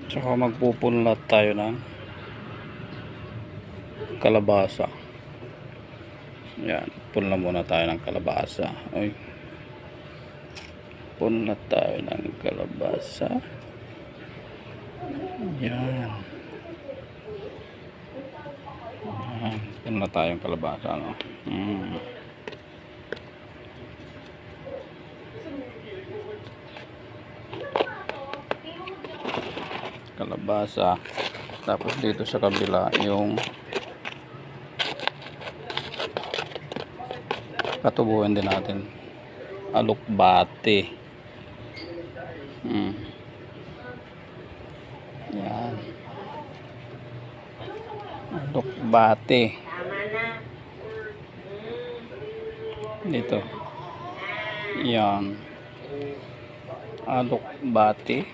Tsaka magpupunlat tayo ng kalabasa. Yan, punla muna tayo ng kalabasa. Ay, punlat tayo ng kalabasa. Yan. Yan, punlat tayong kalabasa, no? Kalabasa. Tapos dito sa kabila yung katubuan din natin, alokbate. Yan, alokbate dito. Yan, alokbate.